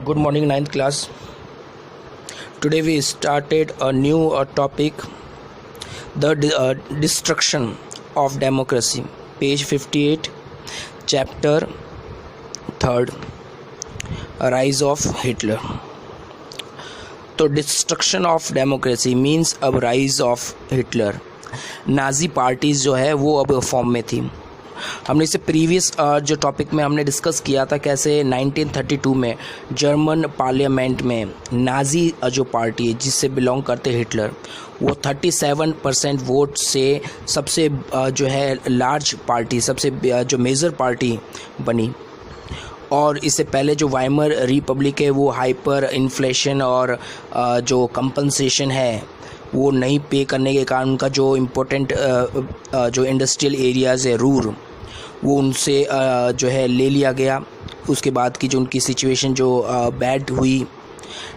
Good morning, ninth class. Today we started a new topic, the destruction of democracy. Page 58, chapter 3rd, rise of Hitler. तो destruction of democracy means अब rise of Hitler. Nazi parties जो है वो अब form में थी. हमने इसे प्रीवियस जो टॉपिक में हमने डिस्कस किया था कैसे 1932 में जर्मन पार्लियामेंट में नाजी जो पार्टी है जिससे बिलोंग करते हिटलर, वो 37% वोट से सबसे जो है लार्ज पार्टी, सबसे जो मेजर पार्टी बनी. और इससे पहले जो वाइमर रिपब्लिक है वो हाइपर इन्फ्लेशन और जो कंपनसेशन है वो नहीं पे करने के कारण उनका जो इम्पोर्टेंट जो इंडस्ट्रियल एरियाज़ है रूर वो उनसे जो है ले लिया गया. उसके बाद की जो उनकी सिचुएशन जो बैड हुई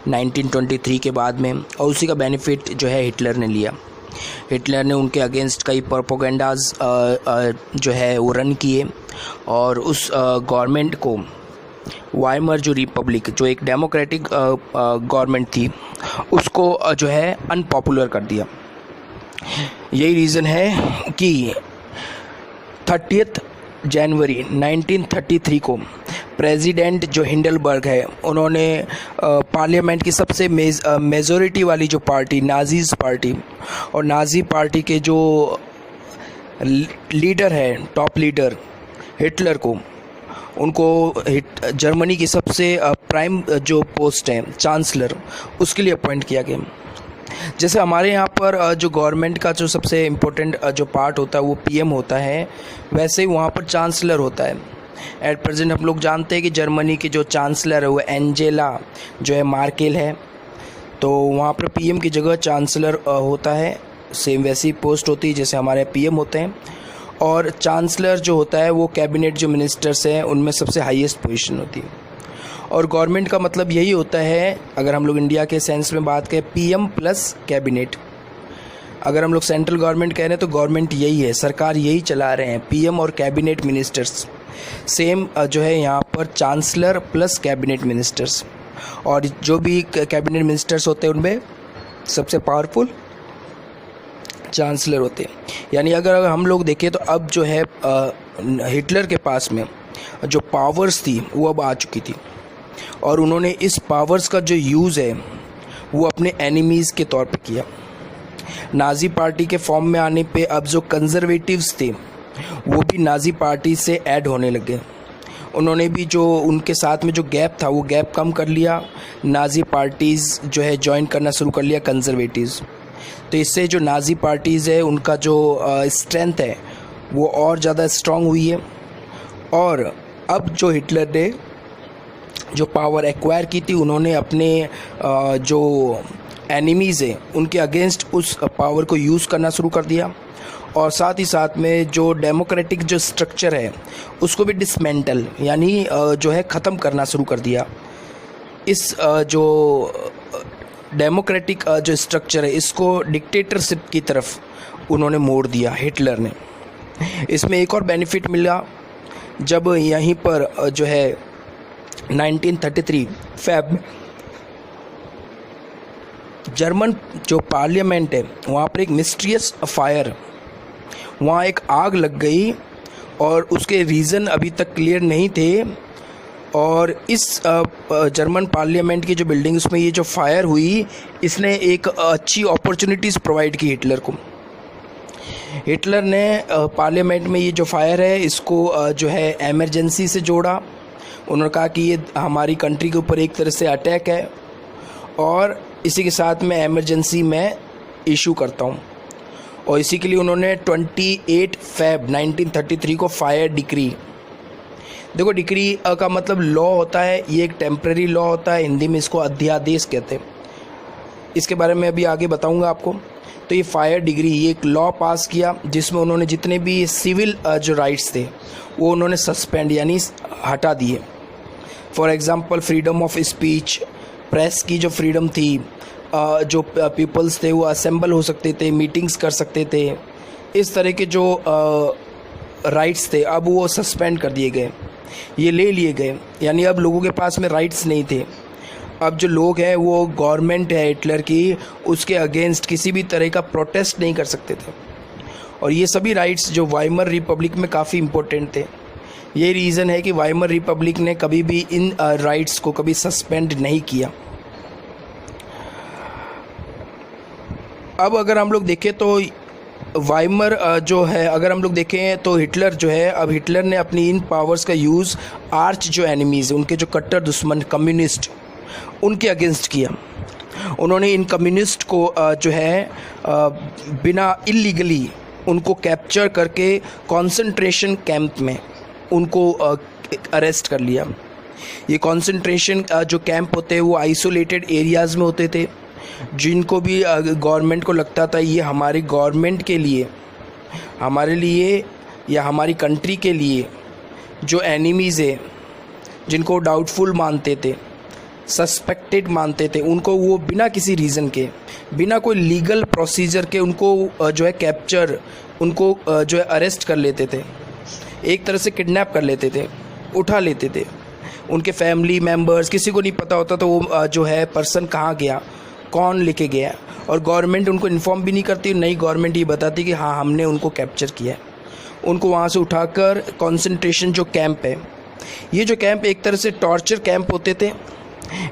1923 के बाद में, और उसी का बेनिफिट जो है हिटलर ने लिया. हिटलर ने उनके अगेंस्ट कई प्रोपोगंडाज जो है वो रन किए और उस गवर्नमेंट को वाइमर जो रिपब्लिक जो एक डेमोक्रेटिक गवर्नमेंट थी उसको जो है अनपॉपुलर कर दिया. यही रीज़न है कि 30 जनवरी 1933 को प्रेसिडेंट जो हिंडलबर्ग है उन्होंने पार्लियामेंट की सबसे मेजॉरिटी वाली जो पार्टी नाजीज़ पार्टी और नाजी पार्टी के जो लीडर है टॉप लीडर हिटलर को, उनको जर्मनी की सबसे प्राइम जो पोस्ट है चांसलर उसके लिए अपॉइंट किया गया. जैसे हमारे यहाँ पर जो गवर्नमेंट का जो सबसे इम्पोर्टेंट जो पार्ट होता है वो पीएम होता है, वैसे ही वहाँ पर चांसलर होता है. एट प्रेजेंट हम लोग जानते हैं कि जर्मनी की जो चांसलर है वो एंजेला जो है मार्केल है, तो वहाँ पर पीएम की जगह चांसलर होता है. सेम वैसी पोस्ट होती है जैसे हमारे पीएम होते हैं. और चांसलर जो होता है वो कैबिनेट जो मिनिस्टर्स हैं उनमें सबसे हाईएस्ट पोजीशन होती है. और गवर्नमेंट का मतलब यही होता है, अगर हम लोग इंडिया के सेंस में बात करें पीएम प्लस कैबिनेट. अगर हम लोग सेंट्रल गवर्नमेंट कह रहे हैं तो गवर्नमेंट यही है, सरकार यही चला रहे हैं, पीएम और कैबिनेट मिनिस्टर्स. सेम जो है यहाँ पर चांसलर प्लस कैबिनेट मिनिस्टर्स, और जो भी कैबिनेट मिनिस्टर्स होते हैं उनमें सबसे पावरफुल चांसलर होते हैं. यानी अगर हम लोग देखें तो अब जो है हिटलर के पास में जो पावर्स थी वो अब आ चुकी थी, और उन्होंने इस पावर्स का जो यूज़ है वो अपने एनिमीज़ के तौर पे किया. नाजी पार्टी के फॉर्म में आने पे अब जो कंजर्वेटिव्स थे वो भी नाजी पार्टी से ऐड होने लगे. उन्होंने भी जो उनके साथ में जो गैप था वो गैप कम कर लिया, नाजी पार्टीज़ जो है ज्वाइन करना शुरू कर लिया कंजर्वेटिव्स. तो इससे जो नाजी पार्टीज़ है उनका जो स्ट्रेंथ है वो और ज़्यादा स्ट्रॉन्ग हुई है. और अब जो हिटलर ने जो पावर एक्वायर की थी उन्होंने अपने जो एनिमीज़ हैं उनके अगेंस्ट उस पावर को यूज़ करना शुरू कर दिया. और साथ ही साथ में जो डेमोक्रेटिक जो स्ट्रक्चर है उसको भी डिसमेंटल यानी जो है ख़त्म करना शुरू कर दिया. इस जो डेमोक्रेटिक जो स्ट्रक्चर है इसको डिक्टेटरशिप की तरफ उन्होंने मोड़ दिया हिटलर ने. इसमें एक और बेनिफिट मिला, जब यहीं पर जो है 1933 फेब जर्मन जो पार्लियामेंट है वहाँ पर एक मिस्टीरियस फायर, वहाँ एक आग लग गई और उसके रीज़न अभी तक क्लियर नहीं थे. और इस जर्मन पार्लियामेंट की जो बिल्डिंग उसमें ये जो फायर हुई इसने एक अच्छी अपॉर्चुनिटीज़ प्रोवाइड की हिटलर को. हिटलर ने पार्लियामेंट में ये जो फायर है इसको जो है एमरजेंसी से जोड़ा. उन्होंने कहा कि ये हमारी कंट्री के ऊपर एक तरह से अटैक है और इसी के साथ मैं एमरजेंसी में इशू करता हूँ. और इसी के लिए उन्होंने 28 फेब 1933 को फायर डिक्री. देखो डिक्री का मतलब लॉ होता है, ये एक टेम्प्रेरी लॉ होता है, हिंदी में इसको अध्यादेश कहते हैं. इसके बारे में अभी आगे बताऊंगा आपको. तो ये फायर डिग्री ये एक लॉ पास किया जिसमें उन्होंने जितने भी सिविल जो राइट्स थे वो उन्होंने सस्पेंड यानी हटा दिए. For example freedom of speech, press की जो फ्रीडम थी, जो पीपल्स थे वो असेंबल हो सकते थे, मीटिंग्स कर सकते थे, इस तरह के जो राइट्स थे अब वो सस्पेंड कर दिए गए, ये ले लिए गए. यानी अब लोगों के पास में राइट्स नहीं थे. अब जो लोग हैं वो गवर्नमेंट है हिटलर की, उसके अगेंस्ट किसी भी तरह का प्रोटेस्ट नहीं कर सकते थे। और ये सभी राइट्स जो वाइमर रिपब्लिक में काफ़ी इम्पोर्टेंट थे। ये रीज़न है कि वाइमर रिपब्लिक ने कभी भी इन राइट्स को कभी सस्पेंड नहीं किया। अब अगर हम लोग देखें तो वाइमर जो है, अगर हम लोग देखें तो हिटलर जो है, अब हिटलर ने अपनी इन पावर्स का यूज़ आर्च जो एनिमीज़, उनके जो कट्टर दुश्मन कम्युनिस्ट, उनके अगेंस्ट किया। उन्होंने इन कम्युनिस्ट को जो है बिना इलीगली उनको कैप्चर करके कंसंट्रेशन कैंप में उनको अरेस्ट कर लिया। ये कंसंट्रेशन जो कैंप होते हैं वो आइसोलेटेड एरियाज़ में होते थे, जिनको भी गवर्नमेंट को लगता था ये हमारी गवर्नमेंट के लिए, हमारे लिए या हमारी कंट्री के लिए जो एनिमीज़ है, जिनको डाउटफुल मानते थे, सस्पेक्टेड मानते थे, उनको वो बिना किसी रीज़न के, बिना कोई लीगल प्रोसीजर के उनको जो है कैप्चर, उनको जो है अरेस्ट कर लेते थे, एक तरह से किडनैप कर लेते थे, उठा लेते थे। उनके फैमिली मेम्बर्स, किसी को नहीं पता होता तो वो जो है पर्सन कहाँ गया, कौन लेके गया, और गवर्नमेंट उनको इन्फॉर्म भी नहीं करती। नई गवर्नमेंट ये बताती कि हाँ हमने उनको कैप्चर किया। उनको वहाँ से उठाकर कंसंट्रेशन जो कैंप है, ये जो कैंप एक तरह से टॉर्चर कैंप होते थे।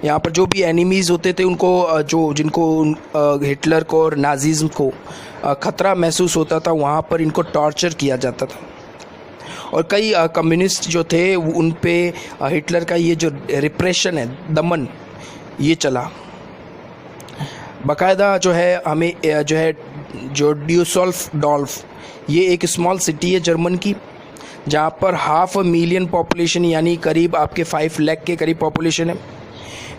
यहाँ पर जो भी एनिमीज़ होते थे उनको जिनको हिटलर को और नाज़िज़्म को ख़तरा महसूस होता था, वहाँ पर इनको टॉर्चर किया जाता था। और कई कम्युनिस्ट जो थे उन पे हिटलर का ये जो रिप्रेशन है, दमन, ये चला। बाकायदा जो है हमें जो है जो ड्यूसल्डॉर्फ, ये एक स्मॉल सिटी है जर्मन की, जहाँ पर 500,000 पॉपुलेशन, यानी करीब आपके 5 लाख के करीब पॉपुलेशन है।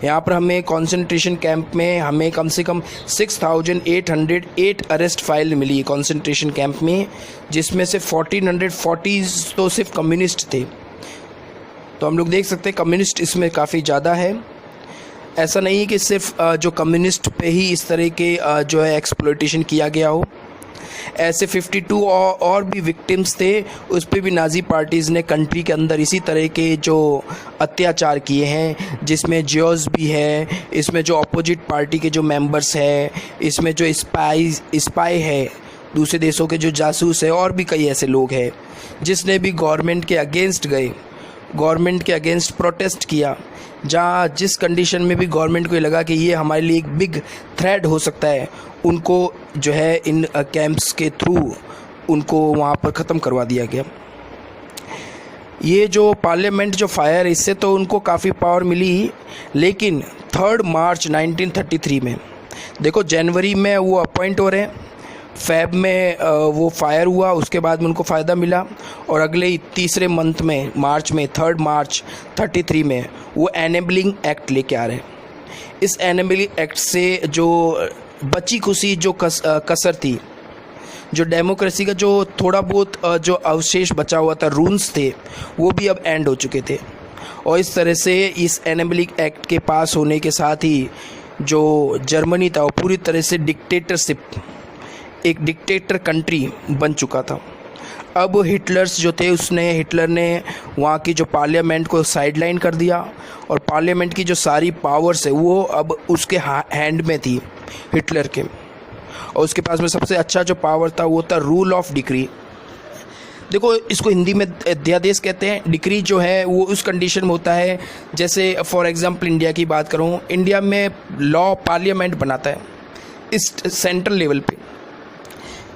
यहाँ पर हमें कंसंट्रेशन कैंप में हमें कम से कम 6,808 अरेस्ट फाइल मिली है कंसंट्रेशन कैंप में, जिसमें से 1440 तो सिर्फ कम्युनिस्ट थे। तो हम लोग देख सकते हैं कम्युनिस्ट इसमें काफ़ी ज़्यादा है। ऐसा नहीं है कि सिर्फ जो कम्युनिस्ट पे ही इस तरह के जो है एक्सप्लॉयटेशन किया गया हो। ऐसे 52 और भी विक्टिम्स थे, उस पर भी नाज़ी पार्टीज़ ने कंट्री के अंदर इसी तरह के जो अत्याचार किए हैं, जिसमें ज्यूज़ भी है, इसमें जो अपोजिट पार्टी के जो मेंबर्स हैं, इसमें जो स्पाई है, दूसरे देशों के जो जासूस है, और भी कई ऐसे लोग हैं जिसने भी गवर्नमेंट के अगेंस्ट गए, गवर्नमेंट के अगेंस्ट प्रोटेस्ट किया। जहाँ जिस कंडीशन में भी गवर्नमेंट को ये लगा कि ये हमारे लिए एक बिग थ्रेट हो सकता है, उनको जो है इन कैंप्स के थ्रू उनको वहाँ पर ख़त्म करवा दिया गया। ये जो पार्लियामेंट जो फायर, इससे तो उनको काफ़ी पावर मिली, लेकिन 3 मार्च 1933 में देखो, जनवरी में वो अपॉइंट हो रहे हैं, फेब में वो फायर हुआ, उसके बाद में उनको फ़ायदा मिला, और अगले तीसरे मंथ में मार्च में 3 मार्च 33 में वो एनेबलिंग एक्ट लेके आ रहे हैं। इस एनेबलिंग एक्ट से जो बची खुशी जो कसर थी, जो डेमोक्रेसी का जो थोड़ा बहुत जो अवशेष बचा हुआ था, रूल्स थे, वो भी अब एंड हो चुके थे। और इस तरह से इस एनेबलिंग एक्ट के पास होने के साथ ही जो जर्मनी था वो पूरी तरह से डिक्टेटरशिप, एक डिक्टेटर कंट्री बन चुका था। अब हिटलर्स जो थे, हिटलर ने वहाँ की जो पार्लियामेंट को साइडलाइन कर दिया, और पार्लियामेंट की जो सारी पावर्स है वो अब उसके हैंड में थी, हिटलर के। और उसके पास में सबसे अच्छा जो पावर था वो था रूल ऑफ डिक्री। देखो, इसको हिंदी में अध्यादेश कहते हैं। डिक्री जो है वो उस कंडीशन में होता है, जैसे फॉर एग्जांपल इंडिया की बात करूँ, इंडिया में लॉ पार्लियामेंट बनाता है इस सेंट्रल लेवल पे।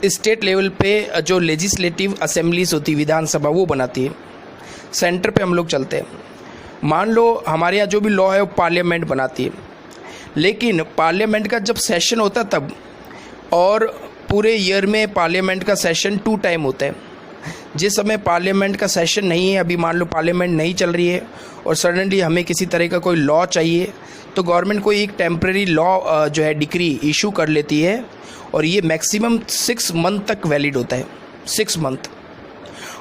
स्टेट लेवल पे जो लेजिस्लेटिव असेंबलीज होती है, विधानसभा, वो बनाती है। सेंटर पे हम लोग चलते हैं। मान लो हमारे यहाँ जो भी लॉ है वो पार्लियामेंट बनाती है, लेकिन पार्लियामेंट का जब सेशन होता है तब, और पूरे ईयर में पार्लियामेंट का सेशन 2 टाइम होता है। जिस समय पार्लियामेंट का सेशन नहीं है, अभी मान लो पार्लियामेंट नहीं चल रही है और सडनली हमें किसी तरह का कोई लॉ चाहिए, तो गवर्नमेंट कोई एक टेम्प्रेरी लॉ जो है डिक्री इशू कर लेती है, और ये मैक्सिमम 6 मंथ तक वैलिड होता है, 6 मंथ।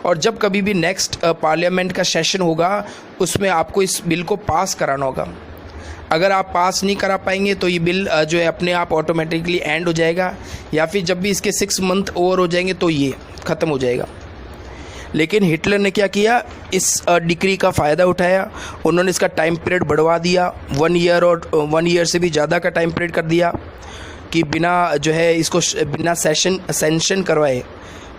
और जब कभी भी नेक्स्ट पार्लियामेंट का सेशन होगा, उसमें आपको इस बिल को पास कराना होगा। अगर आप पास नहीं करा पाएंगे तो ये बिल जो है अपने आप ऑटोमेटिकली एंड हो जाएगा, या फिर जब भी इसके 6 मंथ ओवर हो जाएंगे तो ये ख़त्म हो जाएगा। लेकिन हिटलर ने क्या किया, इस डिक्री का फ़ायदा उठाया। उन्होंने इसका टाइम पीरियड बढ़वा दिया, 1 ईयर और 1 ईयर से भी ज़्यादा का टाइम पीरियड कर दिया कि बिना जो है इसको बिना सेंशन करवाए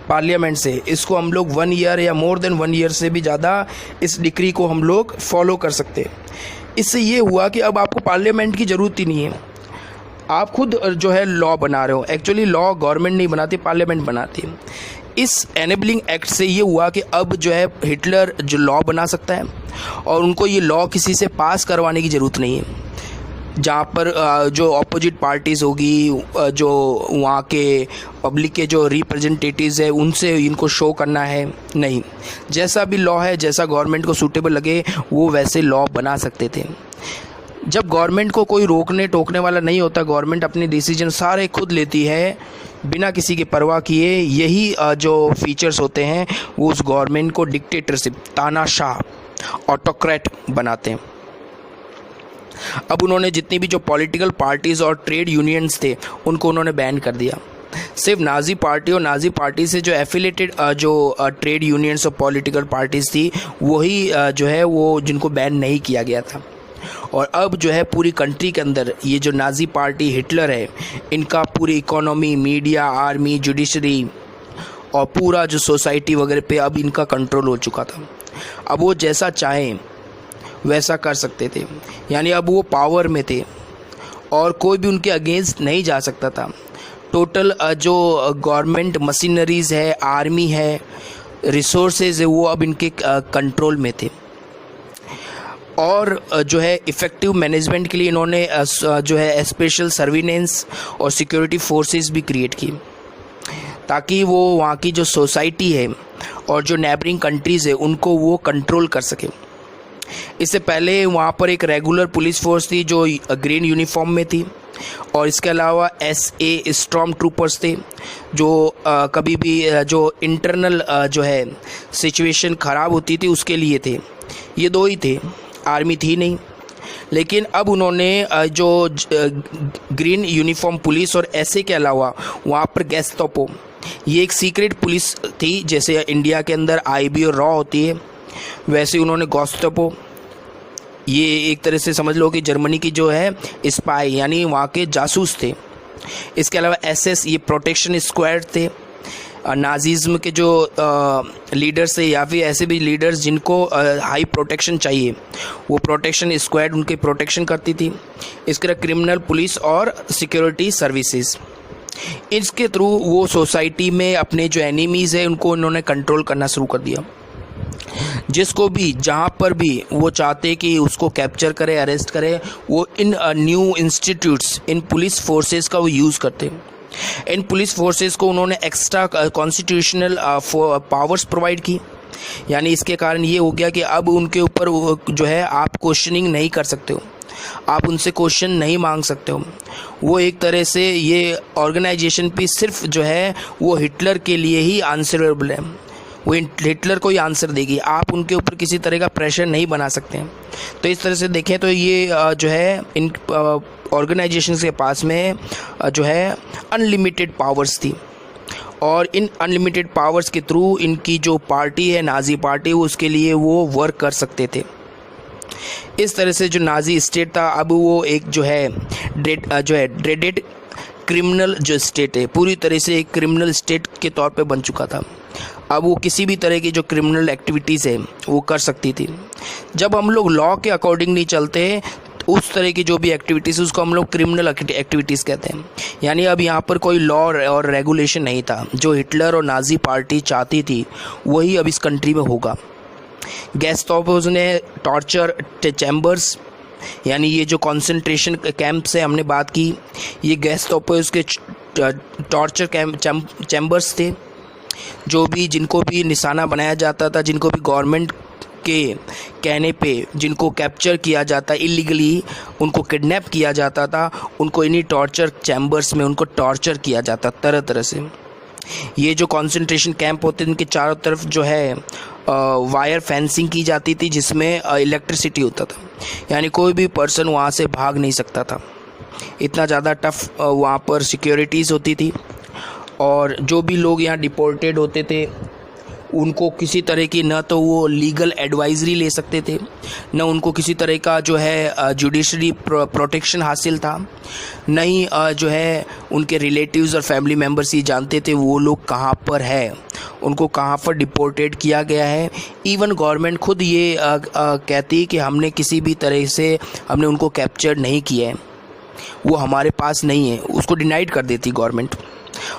पार्लियामेंट से इसको हम लोग 1 ईयर या मोर देन 1 ईयर से भी ज़्यादा इस डिक्री को हम लोग फॉलो कर सकते। इससे ये हुआ कि अब आपको पार्लियामेंट की ज़रूरत ही नहीं है, आप खुद जो है लॉ बना रहे हो। एक्चुअली लॉ गवर्नमेंट नहीं बनाती, पार्लियामेंट बनाती है। इस एनेबलिंग एक्ट से ये हुआ कि अब जो है हिटलर जो लॉ बना सकता है और उनको ये लॉ किसी से पास करवाने की ज़रूरत नहीं है। जहाँ पर जो अपोजिट पार्टीज़ होगी, जो वहाँ के पब्लिक के जो रिप्रेजेंटेटिव्स है उनसे इनको शो करना है, नहीं, जैसा भी लॉ है, जैसा गवर्नमेंट को सूटेबल लगे वो वैसे लॉ बना सकते थे। जब गवर्नमेंट को कोई रोकने टोकने वाला नहीं होता, गवर्नमेंट अपने डिसीजन सारे खुद लेती है बिना किसी की परवाह किए। यही जो फीचर्स होते हैं वो उस गवर्नमेंट को डिक्टेटरशिप, तानाशाह, ऑटोक्रेट बनाते हैं। अब उन्होंने जितनी भी जो पॉलिटिकल पार्टीज़ और ट्रेड यूनियंस थे उनको उन्होंने बैन कर दिया। सिर्फ नाजी पार्टी और नाजी पार्टी से जो एफिलेटेड जो ट्रेड यूनियंस और पॉलिटिकल पार्टीज़ थी वही जो है वो जिनको बैन नहीं किया गया था। और अब जो है पूरी कंट्री के अंदर ये जो नाजी पार्टी हिटलर है, इनका पूरी इकोनॉमी, मीडिया, आर्मी, जुडिशरी और पूरा जो सोसाइटी वगैरह पे अब इनका कंट्रोल हो चुका था। अब वो जैसा चाहें वैसा कर सकते थे, यानी अब वो पावर में थे और कोई भी उनके अगेंस्ट नहीं जा सकता था। टोटल जो गवर्नमेंट मशीनरीज़ है, आर्मी है, रिसोर्सेज है, वो अब इनके कंट्रोल में थे। और जो है इफ़ेक्टिव मैनेजमेंट के लिए इन्होंने जो है स्पेशल सर्विलेंस और सिक्योरिटी फोर्सेस भी क्रिएट की ताकि वो वहाँ की जो सोसाइटी है और जो नेबरिंग कंट्रीज़ है उनको वो कंट्रोल कर सके। इससे पहले वहाँ पर एक रेगुलर पुलिस फोर्स थी जो ग्रीन यूनिफॉर्म में थी और इसके अलावा SA स्टॉर्म ट्रूपर्स थे जो कभी भी जो इंटरनल जो है सिचुएशन ख़राब होती थी उसके लिए थे। ये 2 ही थे, आर्मी थी नहीं। लेकिन अब उन्होंने जो ग्रीन यूनिफॉर्म पुलिस और SA के अलावा वहाँ पर गेस्टापो, ये एक सीक्रेट पुलिस थी, जैसे इंडिया के अंदर IB और रॉ होती है वैसे उन्होंने गेस्टापो, ये एक तरह से समझ लो कि जर्मनी की जो है स्पाई यानी वहाँ के जासूस थे। इसके अलावा SS, ये प्रोटेक्शन स्क्वाड थे, नाजिज्म के जो लीडर्स थे या फिर ऐसे भी लीडर्स जिनको हाई प्रोटेक्शन चाहिए, वो प्रोटेक्शन स्क्वाड उनकी प्रोटेक्शन करती थी। इसके अलावा क्रिमिनल पुलिस और सिक्योरिटी सर्विसेज, इसके थ्रू वो सोसाइटी में अपने जो एनिमीज़ है उनको उन्होंने कंट्रोल करना शुरू कर दिया। जिसको भी जहाँ पर भी वो चाहते कि उसको कैप्चर करे, अरेस्ट करे, वो इन न्यू इंस्टीट्यूट्स, इन पुलिस फोर्सेस का वो यूज़ करते। इन पुलिस फोर्सेस को उन्होंने एक्स्ट्रा कॉन्स्टिट्यूशनल पावर्स प्रोवाइड की, यानी इसके कारण ये हो गया कि अब उनके ऊपर जो है आप क्वेश्चनिंग नहीं कर सकते हो, आप उनसे क्वेश्चन नहीं मांग सकते हो। वो एक तरह से ये ऑर्गेनाइजेशन भी सिर्फ जो है वो हिटलर के लिए ही आंसरेबल है, वो हिटलर को ही आंसर देगी, आप उनके ऊपर किसी तरह का प्रेशर नहीं बना सकते हैं। तो इस तरह से देखें तो ये जो है इन ऑर्गेनाइजेशंस के पास में जो है अनलिमिटेड पावर्स थी और इन अनलिमिटेड पावर्स के थ्रू इनकी जो पार्टी है नाजी पार्टी, उसके लिए वो वर्क कर सकते थे। इस तरह से जो नाजी स्टेट था अब वो एक जो है ड्रेडेड क्रिमिनल जो स्टेट है, पूरी तरह से एक क्रिमिनल स्टेट के तौर पे बन चुका था। अब वो किसी भी तरह की जो क्रिमिनल एक्टिविटीज़ है वो कर सकती थी। जब हम लोग लॉ के अकॉर्डिंग नहीं चलते, उस तरह की जो भी एक्टिविटीज़ उसको हम लोग क्रिमिनल एक्टिविटीज़ कहते हैं। यानी अब यहाँ पर कोई लॉ और रेगुलेशन नहीं था, जो हिटलर और नाजी पार्टी चाहती थी वही अब इस कंट्री में होगा। गेस्टापोस ने टॉर्चर चैम्बर्स, यानी ये जो कॉन्सेंट्रेशन कैंप से हमने बात की, ये गेस्टापोस के टॉर्चर चैम्बर्स थे, जो भी जिनको भी निशाना बनाया जाता था, जिनको भी गवर्नमेंट के कहने पे जिनको कैप्चर किया जाता इलीगली, उनको किडनैप किया जाता था, उनको इन्हीं टॉर्चर चैम्बर्स में उनको टॉर्चर किया जाता तरह तरह से। ये जो कॉन्सेंट्रेशन कैंप होते हैं इनके चारों तरफ जो है वायर फेंसिंग की जाती थी जिसमें इलेक्ट्रिसिटी होता था, यानी कोई भी पर्सन वहाँ से भाग नहीं सकता था। इतना ज़्यादा टफ वहाँ पर सिक्योरिटीज़ होती थी और जो भी लोग यहाँ डिपोर्टेड होते थे उनको किसी तरह की न तो वो लीगल एडवाइजरी ले सकते थे, न उनको किसी तरह का जो है जुडिशरी प्रोटेक्शन हासिल था, न ही जो है उनके रिलेटिव्स और फैमिली मेम्बर्स ये जानते थे वो लोग कहाँ पर है, उनको कहाँ पर डिपोर्टेड किया गया है। इवन गवर्नमेंट खुद ये कहती है कि हमने किसी भी तरह से हमने उनको कैप्चर नहीं किया है, वो हमारे पास नहीं है, उसको डिनाइड कर देती गवर्नमेंट।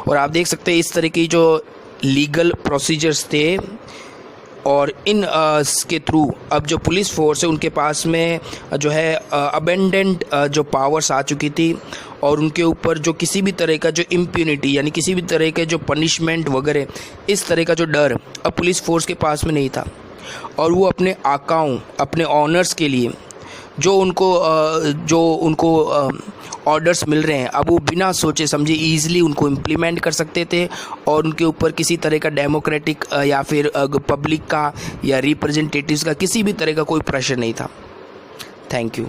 और आप देख सकते हैं इस तरह की जो लीगल प्रोसीजर्स थे, और इन के थ्रू अब जो पुलिस फोर्स है उनके पास में जो है अबेंडेंट जो पावर्स आ चुकी थी, और उनके ऊपर जो किसी भी तरह का जो इम्प्यूनिटी यानी किसी भी तरह के जो पनिशमेंट वगैरह इस तरह का जो डर अब पुलिस फोर्स के पास में नहीं था। और वो अपने आकाओं, अपने ऑनर्स के लिए जो उनको ऑर्डर्स मिल रहे हैं, अब वो बिना सोचे समझे ईज़िली उनको इम्प्लीमेंट कर सकते थे, और उनके ऊपर किसी तरह का डेमोक्रेटिक या फिर पब्लिक का या रिप्रेजेंटेटिव्स का किसी भी तरह का कोई प्रेशर नहीं था। Thank you.